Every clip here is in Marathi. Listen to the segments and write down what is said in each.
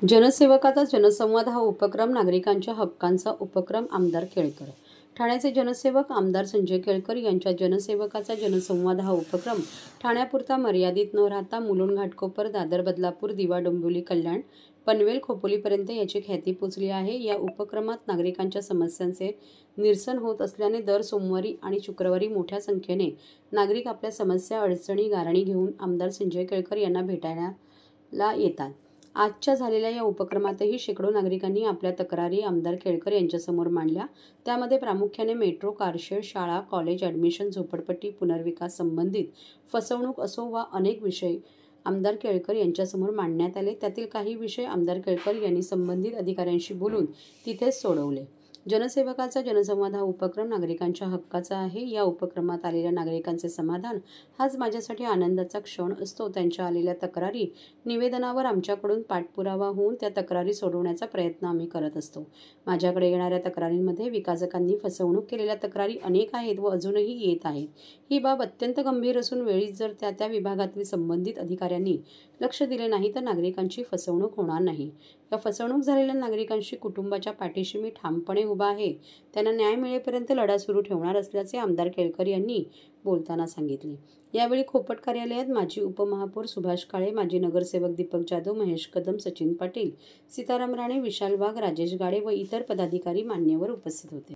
जनसेवकाचा जनसंवाद हा उपक्रम नागरिकांच्या हक्कांचा उपक्रम आमदार केळकर. ठाण्याचे जनसेवक आमदार संजय केळकर यांच्या जनसेवकाचा जनसंवाद हा उपक्रम ठाण्यापुरता मर्यादित न राहता मुलुंड घाटकोपर, दादर बदलापूर, दिवा डोंबिवली, कल्याण, पनवेल खोपोलीपर्यंत याची ख्याती पोचली आहे. या उपक्रमात नागरिकांच्या समस्यांचे निरसन होत असल्याने दर सोमवारी आणि शुक्रवारी मोठ्या संख्येने नागरिक आपल्या समस्या, अडचणी, गाऱ्हाणी घेऊन आमदार संजय केळकर यांना भेटायला येतात. आजच्या झालेल्या या उपक्रमातही शेकडो नागरिकांनी आपल्या तक्रारी आमदार केळकर यांच्यासमोर मांडल्या. त्यामध्ये प्रामुख्याने मेट्रो, कारशेड, शाळा, कॉलेज ॲडमिशन, झोपडपट्टी, पुनर्विकास संबंधित फसवणूक असो वा अनेक विषय आमदार केळकर यांच्यासमोर मांडण्यात आले. त्यातील काही विषय आमदार केळकर यांनी संबंधित अधिकाऱ्यांशी बोलून तिथेच सोडवले. जनसेवकाचा जनसंवाद हा उपक्रम नागरिकांच्या हक्काचा आहे. या उपक्रमात आलेल्या नागरिकांचे समाधान हाच माझ्यासाठी आनंदाचा क्षण असतो. त्यांच्या आलेल्या तक्रारी, निवेदनावर आमच्याकडून पाठपुरावा होऊन त्या तक्रारी सोडवण्याचा प्रयत्न आम्ही करत असतो. माझ्याकडे येणाऱ्या तक्रारींमध्ये विकासकांनी फसवणूक केलेल्या तक्रारी अनेक आहेत व अजूनही येत आहेत. ही बाब अत्यंत गंभीर असून वेळीच जर त्या विभागातील संबंधित अधिकाऱ्यांनी लक्ष दिले नाही तर नागरिकांची फसवणूक होणार नाही. या फसवणूक झालेल्या नागरिकांशी कुटुंबाच्या पाठीशी मी ठामपणे उभा आहे. त्यांना न्याय मिळेपर्यंत लढा सुरू ठेवणार असल्याचे आमदार केळकर यांनी बोलताना सांगितले. यावेळी खोपट कार्यालयात माजी उपमहापौर सुभाष काळे, माजी नगरसेवक दीपक जाधव, महेश कदम, सचिन पाटील, सीताराम राणे, विशाल वाघ, राजेश गाडे व इतर पदाधिकारी मान्यवर उपस्थित होते.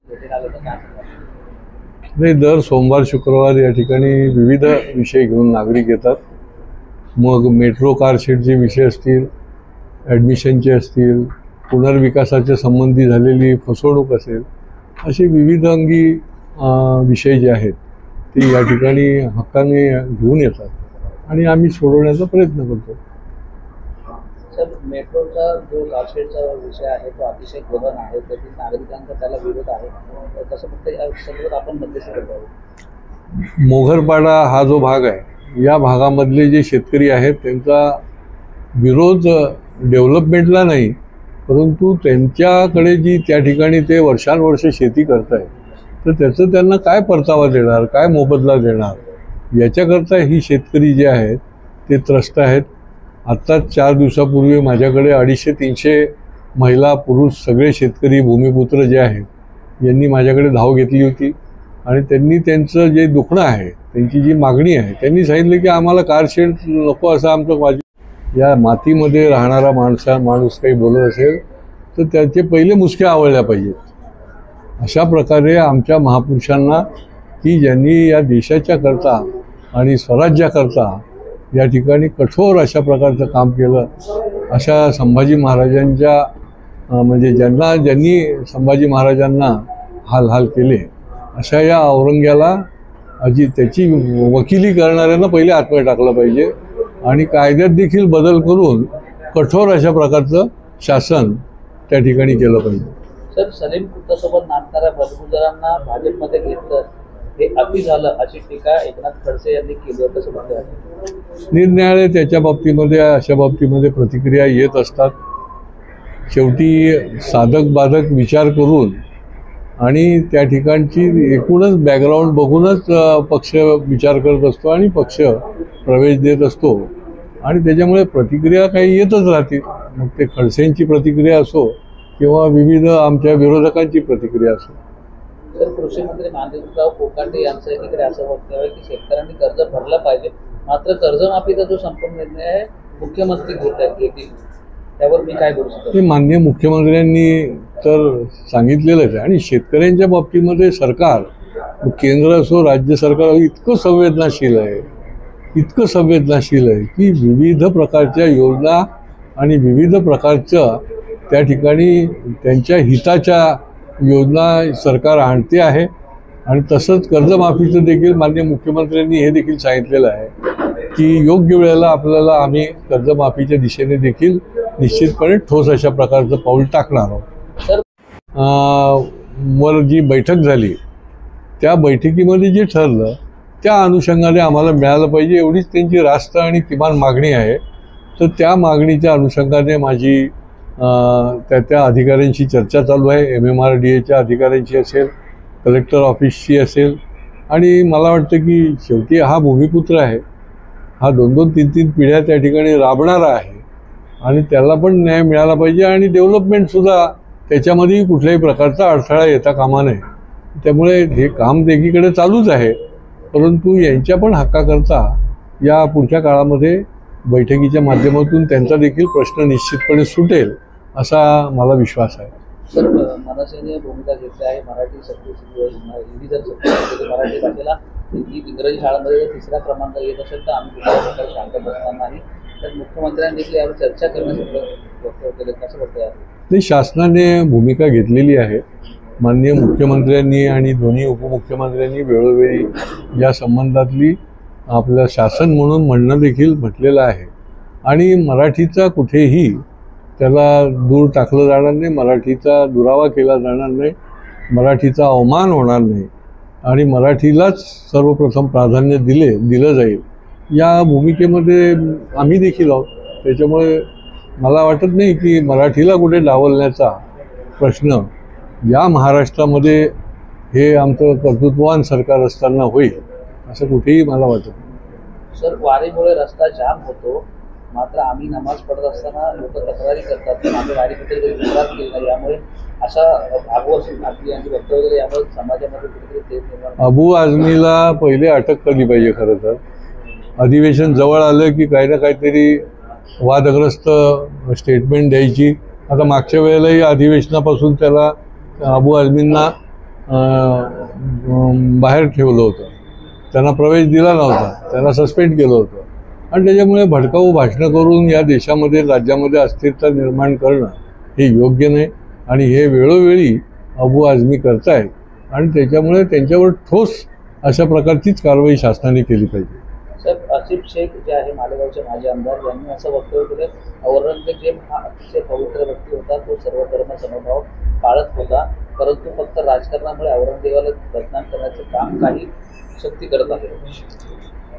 दर सोमवार शुक्रवार या ठिकाणी विविध विषय घेऊन नागरिक येतात. मग मेट्रो कारशेडचे विषय असतील, ॲडमिशनचे असतील, पुनर्विकासाच्या संबंधी झालेली फसवणूक असेल, असे विविध अंगी विषय जे आहेत ते या ठिकाणी हक्काने घेऊन येतात आणि आम्ही सोडवण्याचा प्रयत्न करतो. सर, मेट्रोचा जो कारशेडचा विषय आहे तो अतिशय गहन आहे, त्यातील नागरिकांचा त्याला विरोध आहे. तसं फक्त या संदर्भात आपण मध्यस्थी करतो. मोघरपाडा हा जो भाग आहे, या भागामधले जे शेतकरी आहेत त्यांचा विरोध डेव्हलपमेंटला नाही, परंतु त्यांच्याकडे जी त्या ठिकाणी ते वर्षानुवर्ष शेती करत आहेत तर त्याचं त्यांना काय परतावा देणार, काय मोबदला देणार, याच्याकरता ही शेतकरी जे आहेत ते त्रस्त आहेत. आत्ताच 4 दिवसापूर्वी माझ्याकडे 250-300 महिला, पुरुष सगळे शेतकरी, भूमिपुत्र जे आहेत यांनी माझ्याकडे धाव घेतली होती आणि त्यांनी त्यांचं जे दुखणं आहे, त्यांची जी मागणी आहे, त्यांनी सांगितलं की आम्हाला कारशेड नको असं आमचं. या मातीमध्ये राहणारा माणूस काही बोलत असेल तर त्याचे पहिले मुसके आवळल्या पाहिजेत. अशा प्रकारे आमच्या महापुरुषांना की ज्यांनी या देशाच्या करता आणि स्वराज्याकरता या ठिकाणी कठोर अशा प्रकारचं काम केलं, अशा संभाजी महाराजांच्या म्हणजे ज्यांनी संभाजी महाराजांना हाल केले, अशा या औरंग्याला त्याची वकिली करणाऱ्यांना पहिले आत्महत्या टाकलं पाहिजे आणि कायद्यात देखील बदल करून कठोर अशा प्रकारचं शासन त्या ठिकाणी केलं पाहिजे. सर, सलीम कुत्तासोबत नाचणाऱ्या बलगुजरांना भाजपमध्ये घेतलं हे अति झालं अशी टीका एकनाथ खडसे यांनी केली होती. कसं म्हणतात? निरनिराळे त्याच्या बाबतीमध्ये अशा बाबतीमध्ये प्रतिक्रिया येत असतात. शेवटी साधक बाधक विचार करून आणि त्या ठिकाणची एकूणच बॅकग्राऊंड बघूनच पक्ष विचार करत असतो आणि पक्ष प्रवेश देत असतो आणि त्याच्यामुळे प्रतिक्रिया काही येतच राहतील. मग ते खडसेंची प्रतिक्रिया असो किंवा विविध आमच्या विरोधकांची प्रतिक्रिया असो. सर, कृषी मंत्री नांदेडराव कोकाटे यांचं एकीकडे असं वक्तव्य आहे की शेतकऱ्यांनी कर्ज भरलं पाहिजे, मात्र कर्जमाफीचा जो संपूर्ण निर्णय आहे मुख्यमंत्री घेतील, त्यावर मी काय बोलू शकतो? ते माननीय मुख्यमंत्र्यांनी तर सांगितलेलंच आहे आणि शेतकऱ्यांच्या बाबतीमध्ये सरकार, केंद्र असो राज्य सरकार इतकं संवेदनशील आहे की विविध प्रकारच्या योजना आणि विविध प्रकारचं त्या ठिकाणी त्यांच्या हिताच्या योजना सरकार आणते आहे. आणि तसंच कर्जमाफीचं देखील माननीय मुख्यमंत्र्यांनी हे देखील सांगितलेलं आहे की योग्य वेळेला आम्ही कर्जमाफीच्या दिशेने देखील निश्चितपणे ठोस अशा प्रकारचं पाऊल टाकणार आहोत. वर जी बैठक झाली त्या बैठकीमध्ये जे ठरलं त्या अनुषंगाने आम्हाला मिळालं पाहिजे एवढीच त्यांची रास्त आणि किमान मागणी आहे. तर त्या मागणीच्या अनुषंगाने माझी त्या अधिकाऱ्यांशी चर्चा चालू आहे. MMRDAच्या अधिकाऱ्यांशी असेल, कलेक्टर ऑफिसची असेल आणि मला वाटतं की शेवटी हा भूमिपुत्र आहे, हा 2-2, 3-3 पिढ्या त्या ठिकाणी राबणारा आहे आणि त्याला पण न्याय मिळाला पाहिजे आणि डेव्हलपमेंटसुद्धा त्याच्यामध्येही कुठल्याही प्रकारचा अडथळा येता कामा नये. त्यामुळे हे काम एकीकडे चालूच आहे, परंतु यांच्या पण हक्काकरता या पुढच्या काळामध्ये बैठकीच्या माध्यमातून त्यांचा देखील प्रश्न निश्चितपणे सुटेल असा मला विश्वास आहे. सर, मनसेने भूमिका घेतली आहे मराठी हिंदी जर सक्ती मराठी भाषेला इंग्रजी शाळांमध्ये जर तिसरा क्रमांक येत असेल तर आम्ही कुठल्या प्रकारे शांत बसणार नाही. तर मुख्यमंत्र्यांनी देखील यावर चर्चा करण्यासाठी वक्तव्य केले, कसं वाटतं यावर? नाही, शासनाने भूमिका घेतलेली आहे. माननीय मुख्यमंत्र्यांनी आणि दोन्ही उपमुख्यमंत्र्यांनी वेळोवेळी या संबंधातली आपलं शासन म्हणून म्हणणं देखील म्हटलेलं आहे. आणि मराठीचा कुठेही त्याला दूर टाकलं जाणार नाही, मराठीचा दुरावा केला जाणार नाही, मराठीचा अवमान होणार नाही आणि मराठीलाच सर्वप्रथम प्राधान्य दिलं जाईल या भूमिकेमध्ये आम्ही देखील आहोत. त्याच्यामुळे मला वाटत नाही की मराठीला कुठे डावलण्याचा प्रश्न या महाराष्ट्रामध्ये हे आमचं कर्तृत्ववान सरकार असताना होईल असं कुठेही मला वाटत नाही. सर, वारीमुळे रस्ता जाम होतो, मात्र आम्ही नमाज पडत असताना लोक तक्रारी करतात की आम्ही वारीबद्दल काही विचार केला नाही, यामुळे अशा अबू आझमी यांची वक्तव्य वगैरे यामुळे समाजामध्ये कुठेतरी तेच निर्माण. अबू आझमीला पहिले अटक केली पाहिजे. खरं तर अधिवेशन जवळ आलं की काही ना काहीतरी वादग्रस्त स्टेटमेंट द्यायची. आता मागच्या वेळेलाही अधिवेशनापासून त्याला अबू आझमींना बाहेर ठेवलं होतं, त्यांना प्रवेश दिला नव्हता, त्यांना सस्पेंड केलं होतं. आणि त्याच्यामुळे भडकाऊ भाषणं करून या देशामध्ये राज्यामध्ये अस्थिरता निर्माण करणं हे योग्य नाही आणि हे वेळोवेळी अबू आझमी करतायत आणि त्याच्यामुळे त्यांच्यावर ठोस अशा प्रकारचीच कारवाई शासनाने केली पाहिजे. साहेब, आसिफ शेख जे आहे मालेगावचे माजी आमदार, यांनी असं वक्तव्य केलं, औरंगजेब हा अतिशय पवित्र व्यक्ती होता, तो सर्व धर्म समभाव पाळत होता, परंतु फक्त राजकारणामुळे औरंगजेबाला बदनाम करण्याचं काम काही शक्ती करत आहे.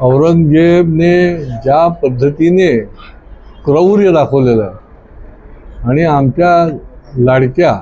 औरंगजेबने ज्या पद्धतीने क्रौर्य दाखवलेलं आहे आणि आमच्या लाडक्या